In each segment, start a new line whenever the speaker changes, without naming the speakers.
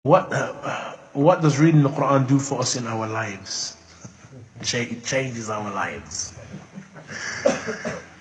What does reading the Quran do for us in our lives? It changes our lives.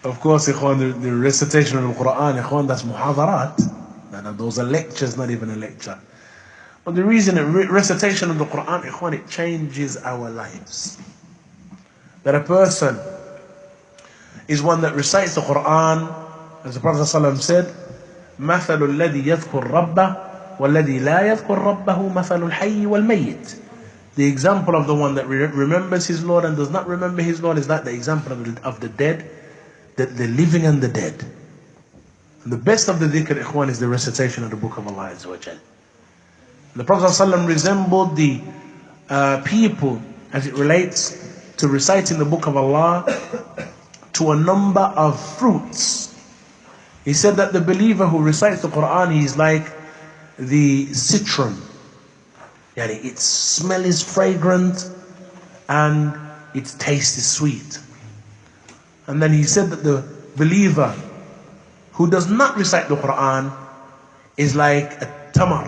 Of course, ikhwan, the recitation of the Quran, ikhwan, that's muhadarat. And those are lectures, not even a lecture. But the reason recitation of the Quran, ikhwan, it changes our lives. That a person is one that recites the Quran, as the Prophet ﷺ said, مثل الذي يذكر ربه والذي لا يذكر ربه مثل الحي والميت. The example of the one that remembers his Lord and does not remember his Lord is that the example of the dead, the living and the dead. And the best of the dhikr, ikhwan, is the recitation of the book of Allah Azza wa Jal. The Prophet ﷺ resembled the people as it relates to reciting the book of Allah to a number of fruits. He said that the believer who recites the Quran, he is like the citron. Yani its smell is fragrant and its taste is sweet. And then he said that the believer who does not recite the Quran is like a tamar,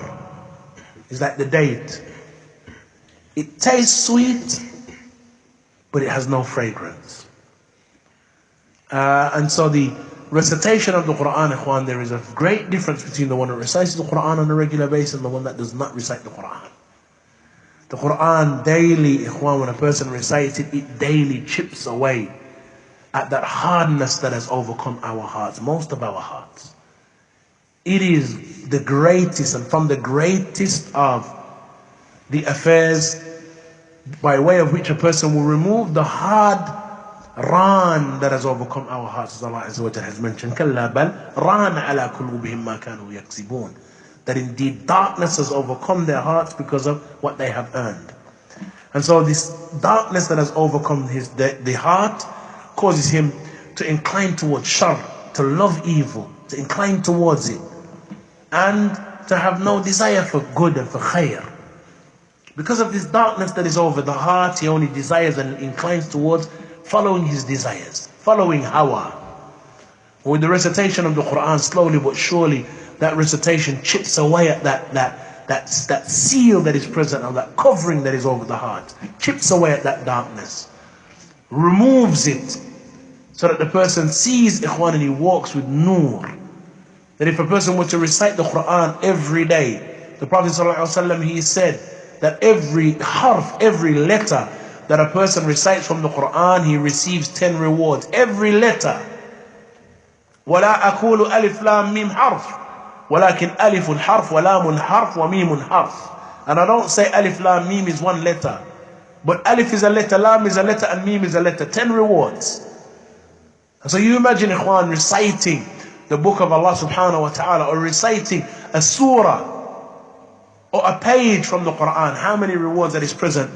is like the date. It tastes sweet, but it has no fragrance. And so the recitation of the Quran, ikhwan, there is a great difference between the one that recites the Quran on a regular basis and the one that does not recite the Quran. The Quran daily, ikhwan, when a person recites it, it daily chips away at that hardness that has overcome our hearts, most of our hearts. It is the greatest and from the greatest of the affairs by way of which a person will remove the hard ran that has overcome our hearts, as Allah Azza wa Jalla has mentioned. كَلَّا بَلْ رَانَ عَلَى قُلُوبِهِمْ مَا كَانُوا يَكْسِبُونَ. That indeed darkness has overcome their hearts because of what they have earned. And so this darkness that has overcome the heart causes him to incline towards shar, to love evil, to incline towards it, and to have no desire for good and for khair. Because of this darkness that is over the heart, he only desires and inclines towards following his desires, following hawa. With the recitation of the Quran, slowly but surely, that recitation chips away at that seal that is present, or that covering that is over the heart, chips away at that darkness, removes it, so that the person sees, ikhwan, and he walks with nur. That if a person were to recite the Quran every day, the Prophet ﷺ, he said that every harf, every letter that a person recites from the Quran, he receives 10 rewards. Every letter. وَلَا أَقُولُ أَلِفْ لَامْ مِيمْ حَرْفٌ وَلَكِنْ أَلِفٌ حَرْفٌ وَلَامٌ حَرْفٌ وَمِيمٌ حَرْفٌ. And I don't say alif, lam, mim is one letter. But alif is a letter, lam is a letter, and mim is a letter. 10 rewards. And so you imagine, ikhwan, reciting the book of Allah subhanahu wa ta'ala, or reciting a surah or a page from the Quran, how many rewards that is present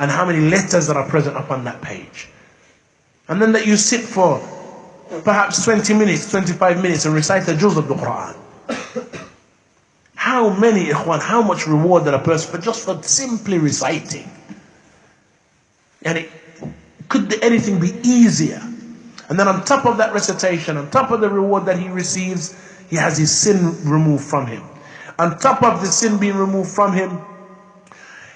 and how many letters that are present upon that page. And then that you sit for perhaps 20 minutes, 25 minutes and recite the juz of the Quran. How many, ikhwan, how much reward that a person for simply reciting. And could anything be easier? And then on top of that recitation, on top of the reward that he receives, he has his sin removed from him. On top of the sin being removed from him,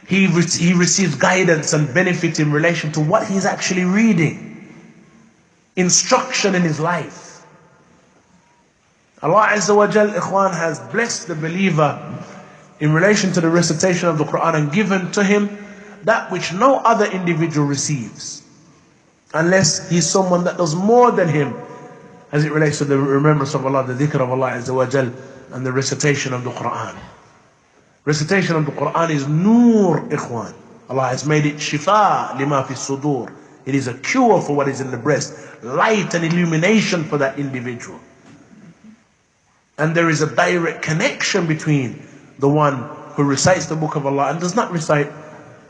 he receives guidance and benefit in relation to what he's actually reading. Instruction in his life. Allah Azza wa Jal, ikhwan, has blessed the believer in relation to the recitation of the Quran and given to him that which no other individual receives, unless he's someone that does more than him as it relates to the remembrance of Allah, the dhikr of Allah Azza wa Jal, and the recitation of the Quran. Recitation of the Quran is nur, ikhwan. Allah has made it shifa lima fi sudur. It is a cure for what is in the breast, light and illumination for that individual. And there is a direct connection between the one who recites the book of Allah and does not recite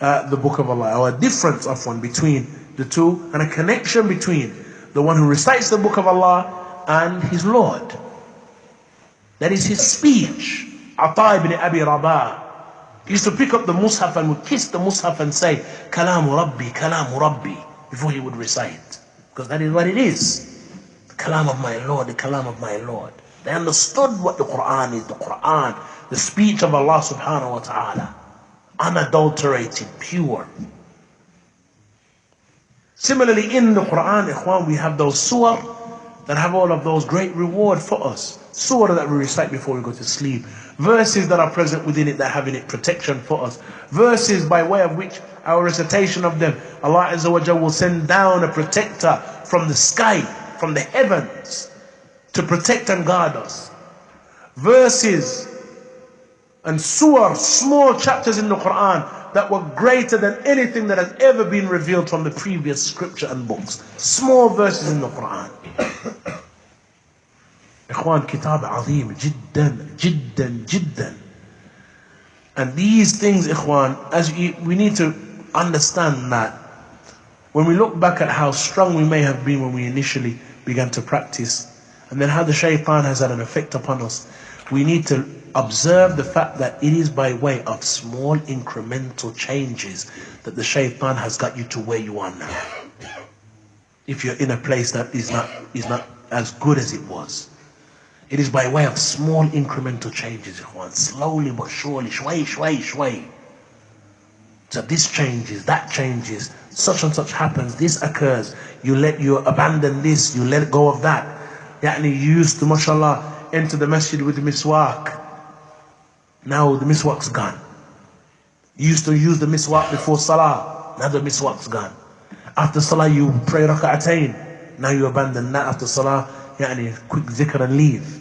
the book of Allah, or a difference of one between the two, and a connection between the one who recites the book of Allah and his Lord. That is his speech. Ata ibn Abi Rabah, he used to pick up the mushaf and would kiss the mushaf and say, Kalamu Rabbi, Kalamu Rabbi, before he would recite. Because that is what it is. The kalam of my Lord, the kalam of my Lord. They understood what the Qur'an is. The Qur'an, the speech of Allah subhanahu wa ta'ala, unadulterated, pure. Similarly, in the Qur'an, ikhwan, we have those surah that have all of those great reward for us. Surah that we recite before we go to sleep. Verses that are present within it that have in it protection for us. Verses by way of which our recitation of them, Allah Azza wa Jalla will send down a protector from the sky, from the heavens, to protect and guard us. Verses and surah, small chapters in the Qur'an that were greater than anything that has ever been revealed from the previous scripture and books. Small verses in the Qur'an. Ikhwan, kitab azim, jiddan, jiddan, jiddan. And these things, ikhwan, we need to understand that when we look back at how strong we may have been when we initially began to practice, and then how the shaitan has had an effect upon us, we need to observe the fact that it is by way of small incremental changes that the shaitan has got you to where you are now. If you're in a place that is not as good as it was, it is by way of small incremental changes, ikhwan, slowly but surely, shway, shway, shway. So this changes, that changes, such and such happens, this occurs, you abandon this, you let go of that. You used to, mashallah, enter the masjid with the miswak. Now the miswak's gone. You used to use the miswak before salah. Now the miswak's gone. After salah you pray rak'atayn. Now you abandon that after salah. Quick zikr and leave.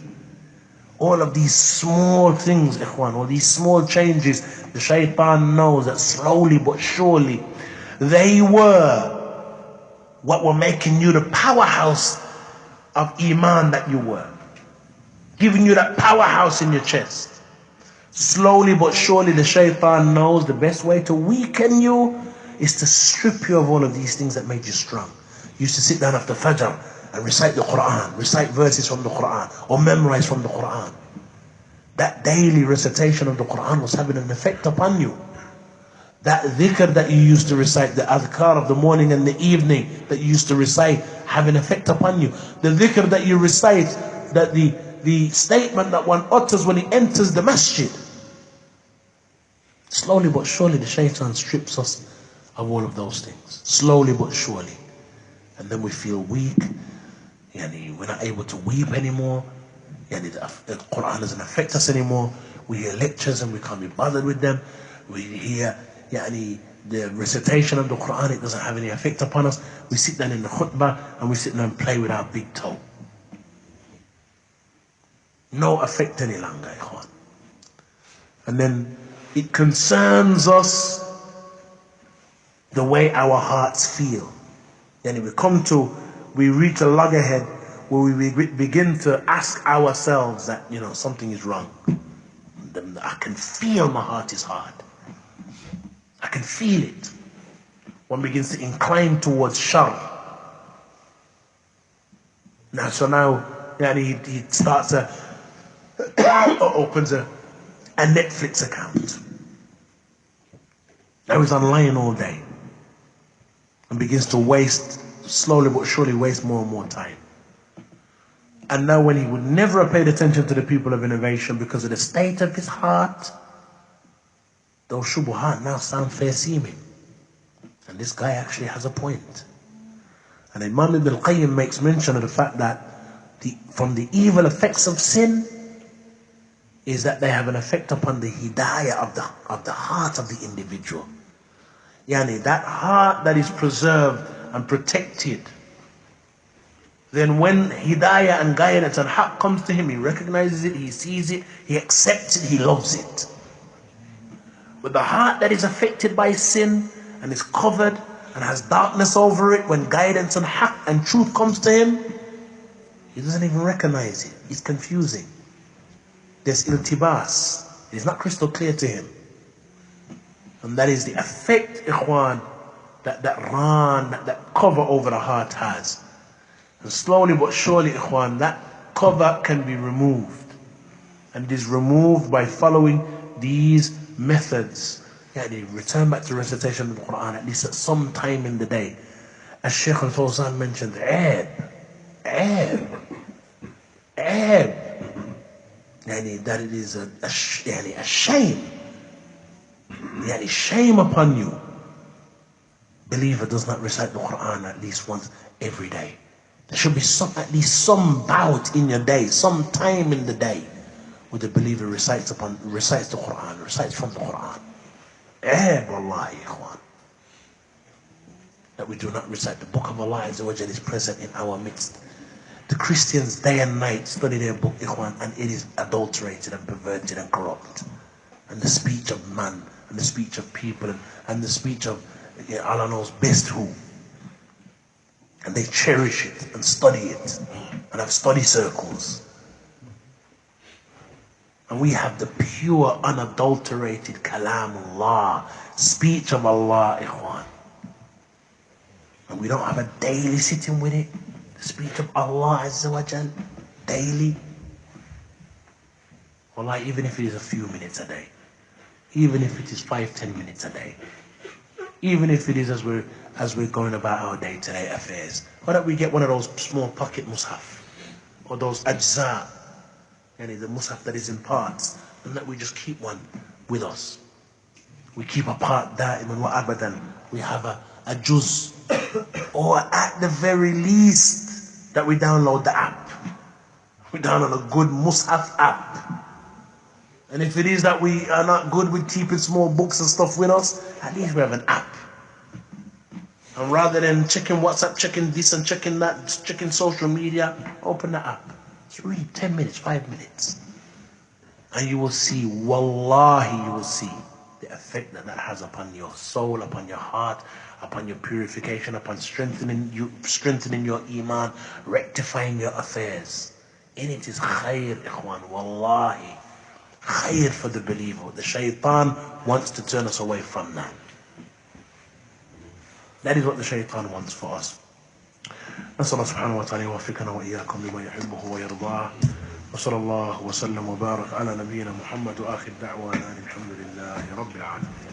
All of these small things, ikhwan, all these small changes, the shaitan knows that slowly but surely they were what were making you the powerhouse of iman that you were. Giving you that powerhouse in your chest. Slowly but surely the shaitan knows the best way to weaken you is to strip you of all of these things that made you strong. You used to sit down after Fajr and recite the Qur'an, recite verses from the Qur'an, or memorize from the Qur'an. That daily recitation of the Qur'an was having an effect upon you. That dhikr that you used to recite, the adhkar of the morning and the evening that you used to recite, have an effect upon you. The dhikr that you recite, that the statement that one utters when he enters the masjid. Slowly but surely the shaitan strips us of all of those things. Slowly but surely. And then we feel weak. We're not able to weep anymore. The Qur'an doesn't affect us anymore. We hear lectures and we can't be bothered with them. We hear the recitation of the Qur'an, it doesn't have any effect upon us. We sit down in the khutbah and we sit down and play with our big toe. No effect any longer, ikhwan. And then it concerns us the way our hearts feel. Then we reach a loggerhead where we begin to ask ourselves that, something is wrong. I can feel my heart is hard. I can feel it. One begins to incline towards shar. Now he starts opens a Netflix account. Now he's online all day and begins to slowly but surely waste more and more time. And now when he would never have paid attention to the people of innovation because of the state of his heart, those shubuhat now sound fair seeming. And this guy actually has a point. And Imam Ibn al-Qayyim makes mention of the fact that from the evil effects of sin is that they have an effect upon the hidayah of the heart of the individual. That heart that is preserved and protected. Then when hidayah and guidance and haqq comes to him, he recognizes it, he sees it, he accepts it, he loves it. But the heart that is affected by sin and is covered and has darkness over it, when guidance and haqq and truth comes to him, he doesn't even recognize it. It's confusing. There's iltibas. It is not crystal clear to him. And that is the effect, ikhwan, that cover over the heart has. And slowly but surely, ikhwan, that cover can be removed. And it is removed by following these methods. Return back to recitation of the Qur'an at least at some time in the day. As Shaykh al-Fawzan mentioned, that it is a shame. Shame upon you. Believer does not recite the Qur'an at least once every day. There should be at least some bout in your day, some time in the day where the believer recites the Qur'an, recites from the Qur'an. Wallahi, ikhwan. That we do not recite. The book of Allah Azza wa Jal is present in our midst. The Christians day and night study their book, ikhwan, and it is adulterated and perverted and corrupt. And the speech of man, and the speech of people, and the speech of Allah knows best who. And they cherish it and study it and have study circles. And we have the pure, unadulterated Kalamullah, speech of Allah, ikhwan. And we don't have a daily sitting with it. The speech of Allah Azza wa Jal, daily. Wallahi, even if it is a few minutes a day, even if it is 5-10 minutes a day, even if it is as we're going about our day-to-day affairs, why don't we get one of those small pocket mushaf, or those ajza, the mushaf that is in parts, and that we just keep one with us. We keep a part da'iman wa abadan. We have a juz, or at the very least that we download the app. We download a good mushaf app. And if it is that we are not good with keeping small books and stuff with us, at least we have an app. And rather than checking WhatsApp, checking this and checking that, checking social media, open the app. Just read 10 minutes, 5 minutes. And you will see, wallahi, you will see the effect that has upon your soul, upon your heart, upon your purification, upon strengthening your iman, rectifying your affairs. And it is khair, ikhwan, wallahi. Khair for the believer. The shaitan wants to turn us away from that. That is what the shaitan wants for us. نسأل الله سبحانه وتعالى يوفقنا وإياكم لما يحبه ويرضاه وصلى الله وسلم وبارك على نبينا محمد وآخر دعوانا الحمد لله رب العالمين.